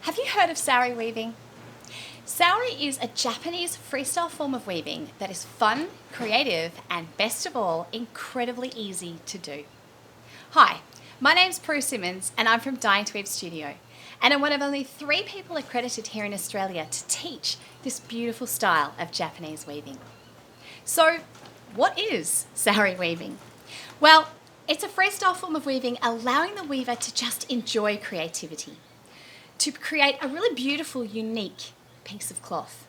Have you heard of SAORI weaving? SAORI is a Japanese freestyle form of weaving that is fun, creative, and best of all, incredibly easy to do. Hi, my name's Prue Simmons and I'm from Dying to Weave Studio, and I'm one of only 3 people accredited here in Australia to teach this beautiful style of Japanese weaving. So, what is SAORI weaving? Well, it's a freestyle form of weaving allowing the weaver to just enjoy creativity, to create a really beautiful, unique piece of cloth.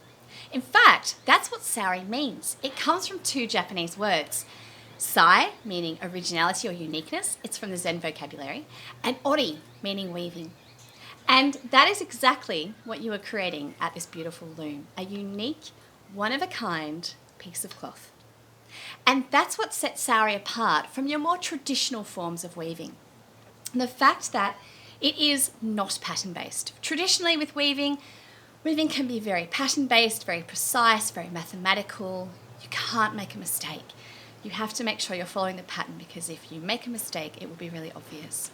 In fact, that's what SAORI means. It comes from 2 Japanese words. Sai, meaning originality or uniqueness, it's from the Zen vocabulary, and ori, meaning weaving. And that is exactly what you are creating at this beautiful loom, a unique, one-of-a-kind piece of cloth. And that's what sets SAORI apart from your more traditional forms of weaving. And the fact that it is not pattern-based. Traditionally with weaving can be very pattern-based, very precise, very mathematical. You can't make a mistake. You have to make sure you're following the pattern, because if you make a mistake, it will be really obvious.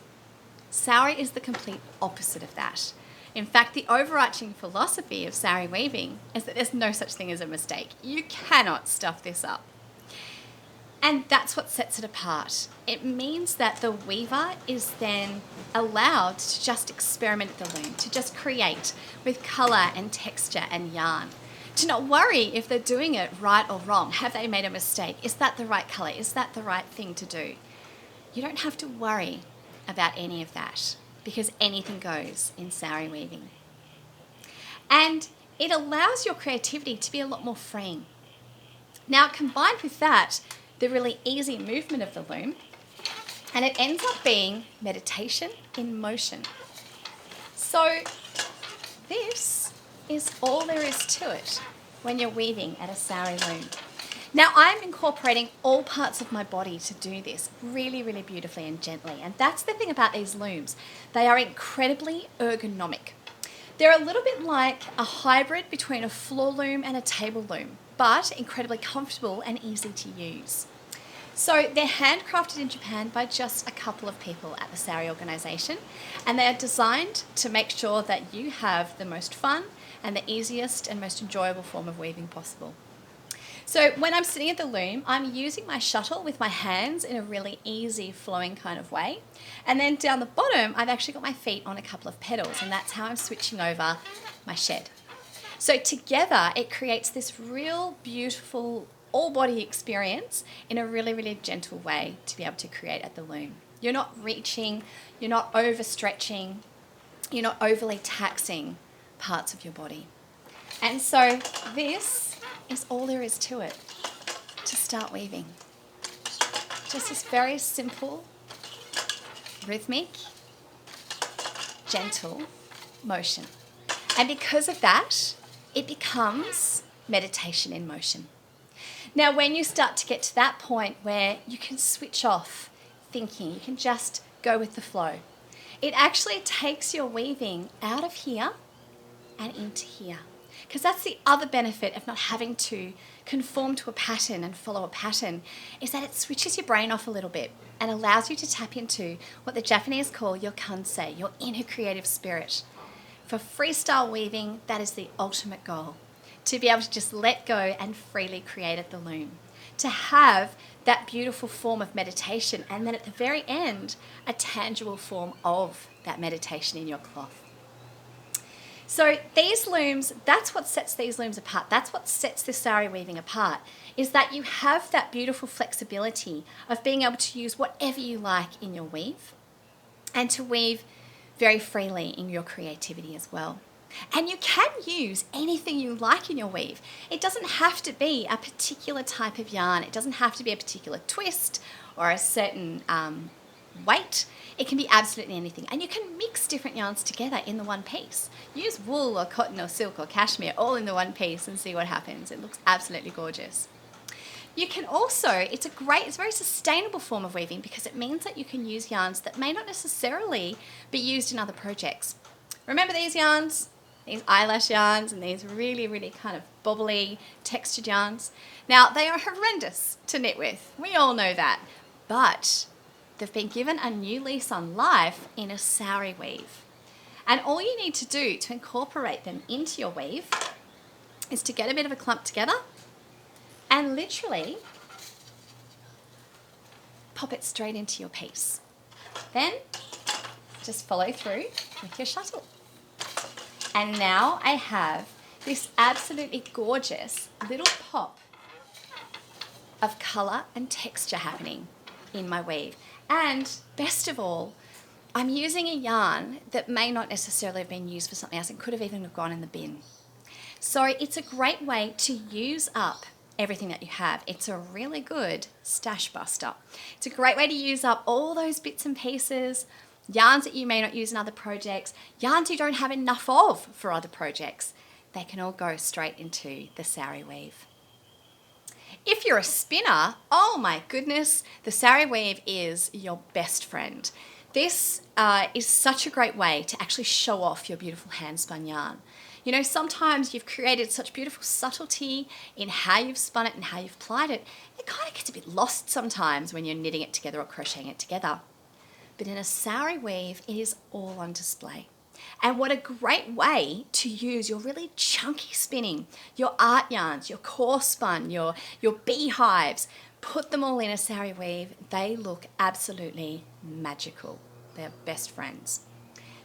SAORI is the complete opposite of that. In fact, the overarching philosophy of SAORI weaving is that there's no such thing as a mistake. You cannot stuff this up. And that's what sets it apart. It means that the weaver is then allowed to just experiment at the loom, to just create with colour and texture and yarn, to not worry if they're doing it right or wrong. Have they made a mistake? Is that the right colour? Is that the right thing to do? You don't have to worry about any of that, because anything goes in SAORI weaving. And it allows your creativity to be a lot more freeing. Now, combined with that, the really easy movement of the loom, and it ends up being meditation in motion. So this is all there is to it when you're weaving at a SAORI loom. Now, I'm incorporating all parts of my body to do this really, really beautifully and gently. And that's the thing about these looms. They are incredibly ergonomic. They're a little bit like a hybrid between a floor loom and a table loom, but incredibly comfortable and easy to use. So they're handcrafted in Japan by just a couple of people at the SAORI organisation, and they are designed to make sure that you have the most fun and the easiest and most enjoyable form of weaving possible. So when I'm sitting at the loom, I'm using my shuttle with my hands in a really easy flowing kind of way. And then down the bottom, I've actually got my feet on a couple of pedals, and that's how I'm switching over my shed. So together, it creates this real beautiful all-body experience in a really, really gentle way to be able to create at the loom. You're not reaching, you're not overstretching, you're not overly taxing parts of your body. And so this is all there is to it to start weaving. Just this very simple, rhythmic, gentle motion. And because of that, it becomes meditation in motion. Now, when you start to get to that point where you can switch off thinking, you can just go with the flow, it actually takes your weaving out of here and into here. Because that's the other benefit of not having to conform to a pattern and follow a pattern, is that it switches your brain off a little bit and allows you to tap into what the Japanese call your kansei, your inner creative spirit. For freestyle weaving, that is the ultimate goal. To be able to just let go and freely create at the loom. To have that beautiful form of meditation, and then at the very end, a tangible form of that meditation in your cloth. So these looms, that's what sets these looms apart. That's what sets the SAORI weaving apart, is that you have that beautiful flexibility of being able to use whatever you like in your weave, and to weave very freely in your creativity as well. And you can use anything you like in your weave. It doesn't have to be a particular type of yarn. It doesn't have to be a particular twist or a certain weight. It can be absolutely anything. And you can mix different yarns together in the one piece. Use wool or cotton or silk or cashmere all in the one piece and see what happens. It looks absolutely gorgeous. You can also, it's a very sustainable form of weaving, because it means that you can use yarns that may not necessarily be used in other projects. Remember these yarns? These eyelash yarns and these really, really kind of bobbly textured yarns. Now, they are horrendous to knit with. We all know that. But they've been given a new lease on life in a SAORI weave. And all you need to do to incorporate them into your weave is to get a bit of a clump together and literally pop it straight into your piece. Then just follow through with your shuttle. And now I have this absolutely gorgeous little pop of colour and texture happening in my weave. And best of all, I'm using a yarn that may not necessarily have been used for something else. It could have even gone in the bin. So it's a great way to use up everything that you have. It's a really good stash buster. It's a great way to use up all those bits and pieces, yarns that you may not use in other projects, yarns you don't have enough of for other projects. They can all go straight into the SAORI weave. If you're a spinner, oh my goodness, the SAORI weave is your best friend. This is such a great way to actually show off your beautiful hand-spun yarn. You know, sometimes you've created such beautiful subtlety in how you've spun it and how you've plied it. It kind of gets a bit lost sometimes when you're knitting it together or crocheting it together. But in a SAORI weave, it is all on display. And what a great way to use your really chunky spinning, your art yarns, your core spun, your beehives, put them all in a SAORI weave. They look absolutely magical. They're best friends.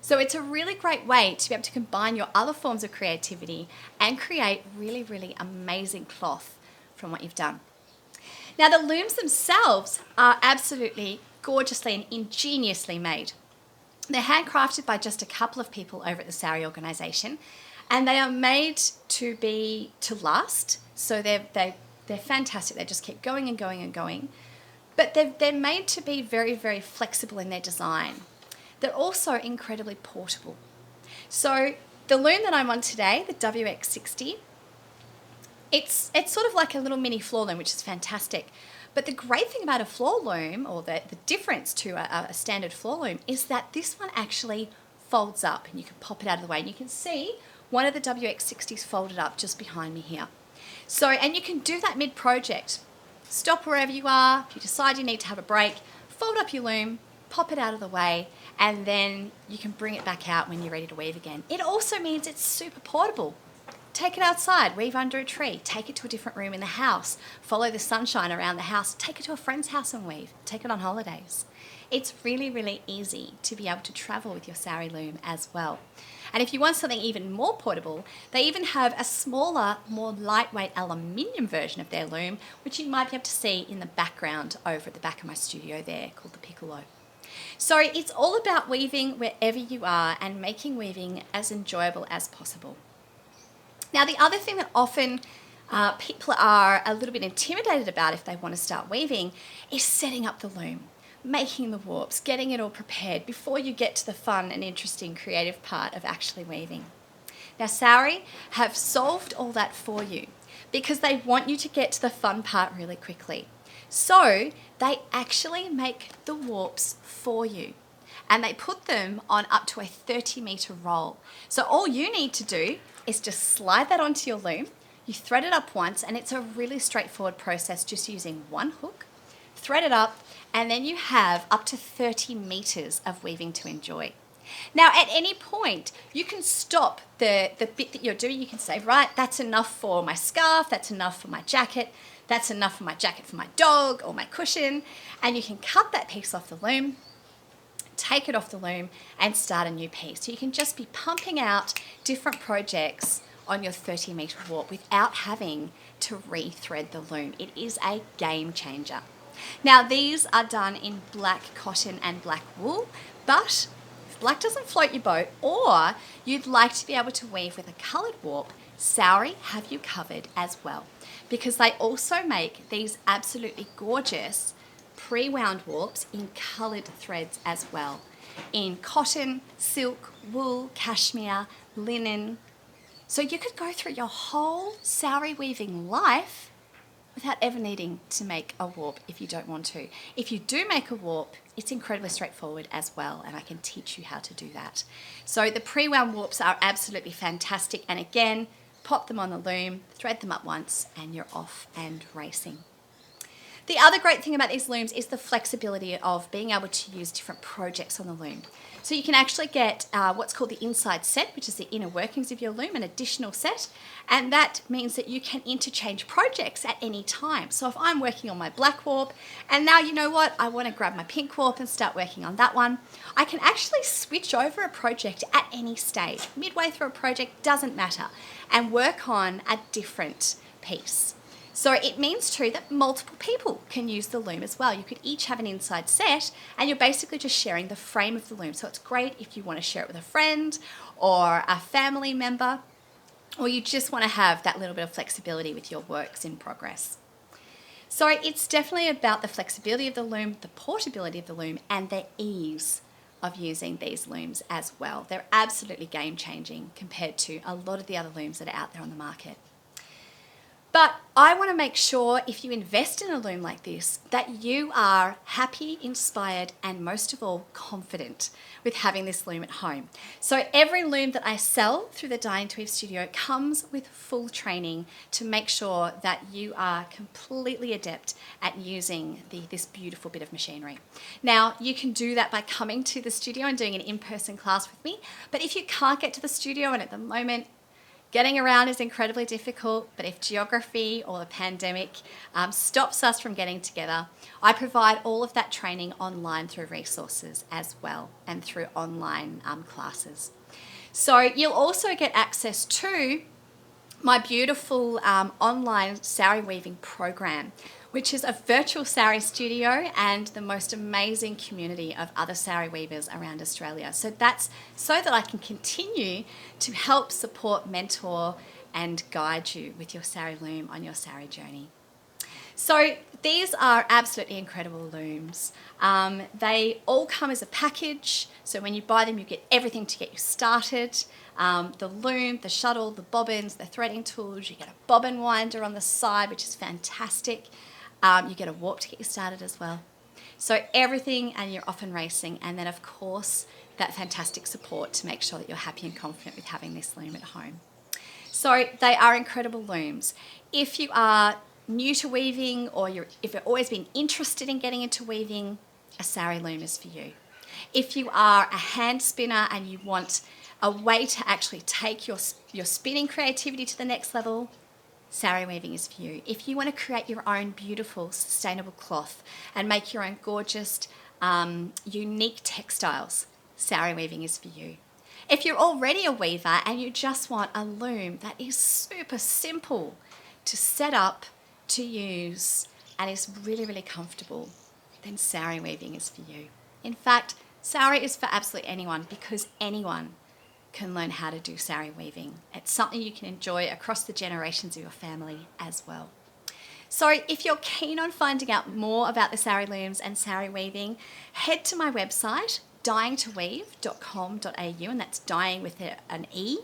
So it's a really great way to be able to combine your other forms of creativity and create really, really amazing cloth from what you've done. Now the looms themselves are absolutely gorgeously and ingeniously made. They're handcrafted by just a couple of people over at the SAORI organisation, and they are made to last. So they're fantastic. They just keep going and going and going. But they're made to be very, very flexible in their design. They're also incredibly portable. So the loom that I'm on today, the WX60, it's sort of like a little mini floor loom, which is fantastic. But the great thing about a floor loom, or the difference to a standard floor loom, is that this one actually folds up and you can pop it out of the way. And you can see one of the WX60s folded up just behind me here. So, and you can do that mid-project. Stop wherever you are. If you decide you need to have a break, fold up your loom, pop it out of the way, and then you can bring it back out when you're ready to weave again. It also means it's super portable. Take it outside, weave under a tree, take it to a different room in the house, follow the sunshine around the house, take it to a friend's house and weave, take it on holidays. It's really, really easy to be able to travel with your SAORI loom as well. And if you want something even more portable, they even have a smaller, more lightweight aluminium version of their loom, which you might be able to see in the background over at the back of my studio there, called the Piccolo. So it's all about weaving wherever you are and making weaving as enjoyable as possible. Now, the other thing that often people are a little bit intimidated about if they want to start weaving is setting up the loom, making the warps, getting it all prepared before you get to the fun and interesting creative part of actually weaving. Now, SAORI have solved all that for you because they want you to get to the fun part really quickly. So they actually make the warps for you, and they put them on up to a 30-meter roll. So all you need to do is just slide that onto your loom, you thread it up once, and it's a really straightforward process just using one hook, thread it up, and then you have up to 30 meters of weaving to enjoy. Now, at any point, you can stop the bit that you're doing. You can say, right, that's enough for my scarf, that's enough for my jacket, that's enough for my jacket for my dog or my cushion, and you can cut that piece off the loom, take it off the loom, and start a new piece. So you can just be pumping out different projects on your 30-meter warp without having to rethread the loom. It is a game changer. Now, these are done in black cotton and black wool, but if black doesn't float your boat, or you'd like to be able to weave with a coloured warp, SAORI have you covered as well, because they also make these absolutely gorgeous pre-wound warps in coloured threads as well, in cotton, silk, wool, cashmere, linen. So you could go through your whole SAORI weaving life without ever needing to make a warp if you don't want to. If you do make a warp, it's incredibly straightforward as well, and I can teach you how to do that. So the pre-wound warps are absolutely fantastic, and again, pop them on the loom, thread them up once, and you're off and racing. The other great thing about these looms is the flexibility of being able to use different projects on the loom. So you can actually get what's called the inside set, which is the inner workings of your loom, an additional set. And that means that you can interchange projects at any time. So if I'm working on my black warp, and now you know what, I want to grab my pink warp and start working on that one, I can actually switch over a project at any stage. Midway through a project, doesn't matter, and work on a different piece. So it means too that multiple people can use the loom as well. You could each have an inside set and you're basically just sharing the frame of the loom. So it's great if you want to share it with a friend or a family member, or you just want to have that little bit of flexibility with your works in progress. So it's definitely about the flexibility of the loom, the portability of the loom, and the ease of using these looms as well. They're absolutely game changing compared to a lot of the other looms that are out there on the market. But I want to make sure if you invest in a loom like this, that you are happy, inspired, and most of all, confident with having this loom at home. So every loom that I sell through the Dye and Weave Studio comes with full training to make sure that you are completely adept at using this beautiful bit of machinery. Now, you can do that by coming to the studio and doing an in-person class with me. But if you can't get to the studio, and at the moment, getting around is incredibly difficult, but if geography or the pandemic stops us from getting together, I provide all of that training online through resources as well and through online classes. So you'll also get access to my beautiful online sari weaving program, which is a virtual sari studio and the most amazing community of other sari weavers around Australia. So that's so that I can continue to help support, mentor, and guide you with your sari loom on your sari journey. So these are absolutely incredible looms. They all come as a package. So when you buy them, you get everything to get you started. The loom, the shuttle, the bobbins, the threading tools. You get a bobbin winder on the side, which is fantastic. You get a warp to get you started as well. So everything, and you're off and racing. And then of course, that fantastic support to make sure that you're happy and confident with having this loom at home. So they are incredible looms. If you are new to weaving, or if you've always been interested in getting into weaving, a sari loom is for you. If you are a hand spinner and you want a way to actually take your spinning creativity to the next level, sari weaving is for you. If you want to create your own beautiful, sustainable cloth and make your own gorgeous, unique textiles, sari weaving is for you. If you're already a weaver and you just want a loom that is super simple to set up, to use, and is really, really comfortable, then sari weaving is for you. In fact, sari is for absolutely anyone, because anyone can learn how to do sari weaving. It's something you can enjoy across the generations of your family as well. So if you're keen on finding out more about the sari looms and sari weaving, head to my website, dyingtoweave.com.au, and that's dyeing with an E,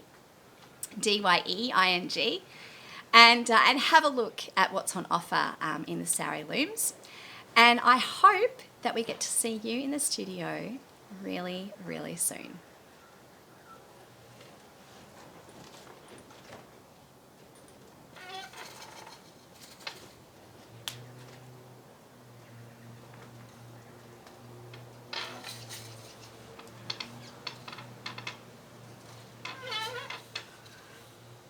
D-Y-E-I-N-G, and have a look at what's on offer in the sari looms. And I hope that we get to see you in the studio really, really soon.